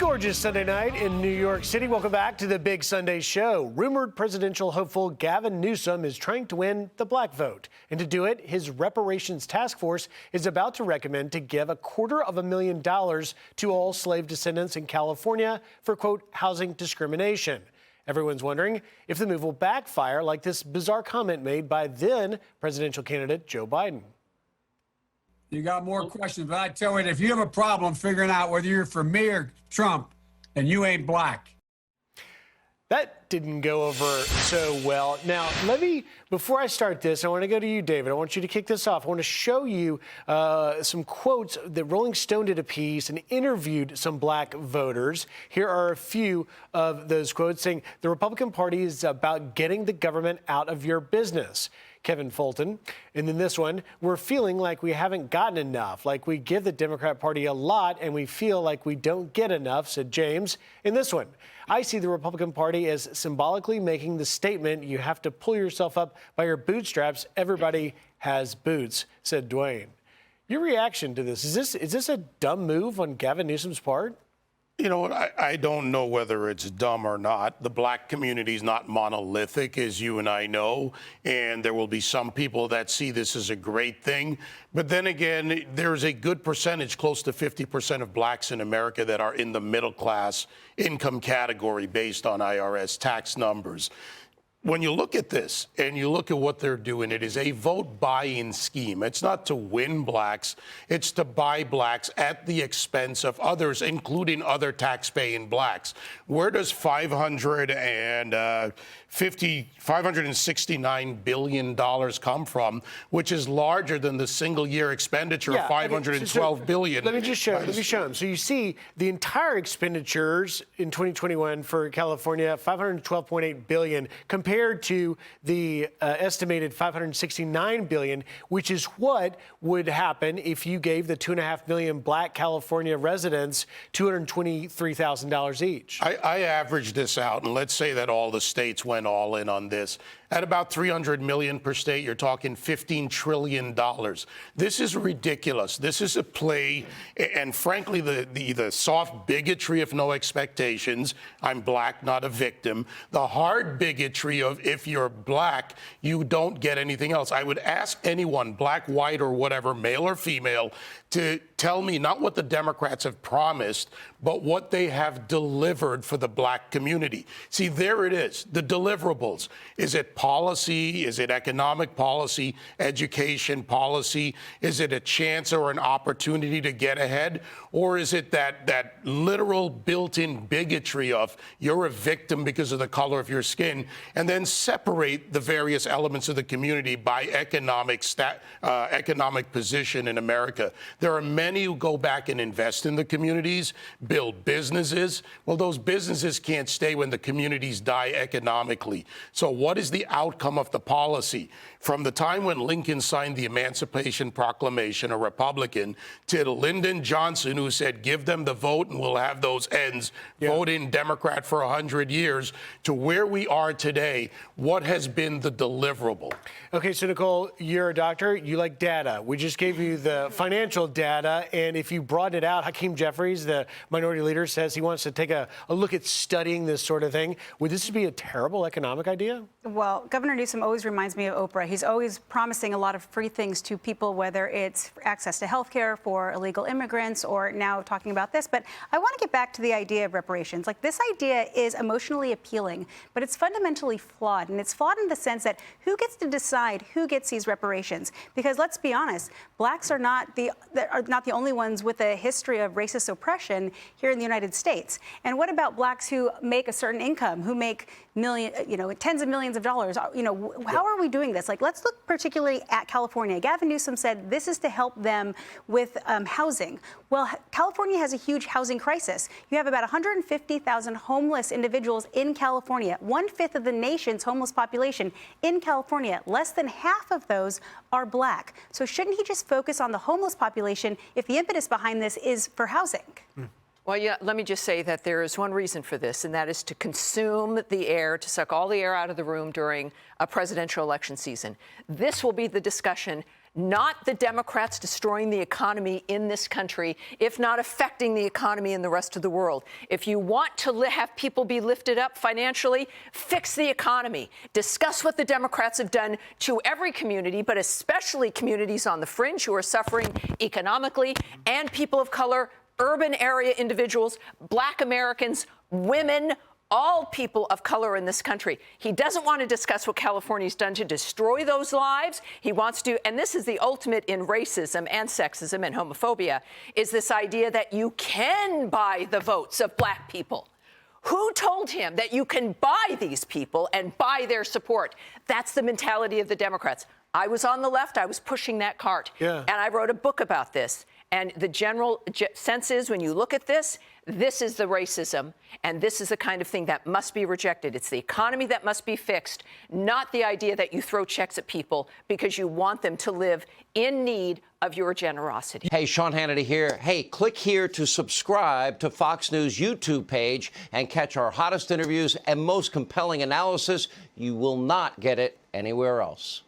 gorgeous Sunday night in New York City. Welcome back to the Big Sunday Show. Rumored presidential hopeful Gavin Newsom is trying to win the black vote. And to do it, his reparations task force is about to recommend to give $250,000 to all slave descendants in California for, quote, housing discrimination. Everyone's wondering if the move will backfire, like this bizarre comment made by then presidential candidate Joe Biden. You got more questions, but I tell you, if you have a problem figuring out whether you're for me or Trump, then you ain't black. That didn't go over so well. Now, before I start this, I want to go to you, David. I want you to kick this off. I want to show you some quotes that Rolling Stone did a piece and interviewed some black voters. Here are a few of those quotes saying, the Republican Party is about getting the government out of your business. Kevin Fulton. And then this one, we're feeling like we haven't gotten enough, like we give the Democrat Party a lot and we feel like we don't get enough, said James. In this one, I see the Republican Party as symbolically making the statement, you have to pull yourself up by your bootstraps. Everybody has boots, said Dwayne. Your reaction to this, is this a dumb move on Gavin Newsom's part? You know, I don't know whether it's dumb or not. The black community is not monolithic, as you and I know, and there will be some people that see this as a great thing. But then again, there's a good percentage, close to 50% of blacks in America that are in the middle class income category based on IRS tax numbers. When you look at this and you look at what they're doing, it is a vote buy-in scheme. It's not to win blacks. It's to buy blacks at the expense of others, including other tax-paying blacks. Where does $569 billion come from, which is larger than the single-year expenditure of $512 billion? Let me show them. So you see the entire expenditures in 2021 for California, $512.8 billion, compared to the estimated $569 billion, which is what would happen if you gave the 2.5 million black California residents $223,000 each. I averaged this out, and let's say that all the states went all in on this. At about $300 million per state, you're talking $15 trillion. This is ridiculous. This is a play, and frankly, the soft bigotry of no expectations. I'm black, not a victim. The hard bigotry of if you're black, you don't get anything else. I would ask anyone, black, white, or whatever, male or female, to tell me not what the Democrats have promised, but what they have delivered for the black community. See, there it is, the deliverables. Is it policy? Is it economic policy, education policy? Is it a chance or an opportunity to get ahead? Or is it that literal built-in bigotry of you're a victim because of the color of your skin, and then separate the various elements of the community by economic position in America? There are many who go back and invest in the communities, build businesses. Well, those businesses can't stay when the communities die economically. So what is the outcome of the policy? From the time when Lincoln signed the Emancipation Proclamation, a Republican, to Lyndon Johnson, who said, give them the vote and we'll have those ends, vote in Democrat for 100 years, to where we are today, what has been the deliverable? Okay, so Nicole, you're a doctor, you like data. We just gave you the financial data, and if you brought it out, Hakeem Jeffries, the minority leader, says he wants to take a look at studying this sort of thing. Would this be a terrible economic idea? Well, Governor Newsom always reminds me of Oprah. He's always promising a lot of free things to people, whether it's access to health care for illegal immigrants or now talking about this. But I want to get back to the idea of reparations. Like, this idea is emotionally appealing, but it's fundamentally flawed. And it's flawed in the sense that who gets to decide who gets these reparations? Because let's be honest, blacks are not the only ones with a history of racist oppression here in the United States. And what about blacks who make a certain income, who make tens of millions of dollars? How are we doing this? Like, let's look particularly at California. Gavin Newsom said this is to help them with housing. Well, California has a huge housing crisis. You have about 150,000 homeless individuals in California, 1/5 of the nation's homeless population in California. Less than half of those are black. So shouldn't he just focus on the homeless population if the impetus behind this is for housing? Well, yeah, let me just say that there is one reason for this, and that is to consume the air, to suck all the air out of the room during a presidential election season. This will be the discussion not the Democrats destroying the economy in this country, if not affecting the economy in the rest of the world. If you want to have people be lifted up financially, fix the economy. Discuss what the Democrats have done to every community, but especially communities on the fringe who are suffering economically, and people of color, urban area individuals, Black Americans, women, all people of color in this country. He doesn't want to discuss what California's done to destroy those lives. He wants to, and this is the ultimate in racism and sexism and homophobia, is this idea that you can buy the votes of Black people. Who told him that you can buy these people and buy their support? That's the mentality of the Democrats. I was on the left. I was pushing that cart. Yeah. And I wrote a book about this. And the general sense is, when you look at this, this is the racism, and this is the kind of thing that must be rejected. It's the economy that must be fixed, not the idea that you throw checks at people because you want them to live in need of your generosity. Hey, Sean Hannity here. Hey, click here to subscribe to Fox News YouTube page and catch our hottest interviews and most compelling analysis. You will not get it anywhere else.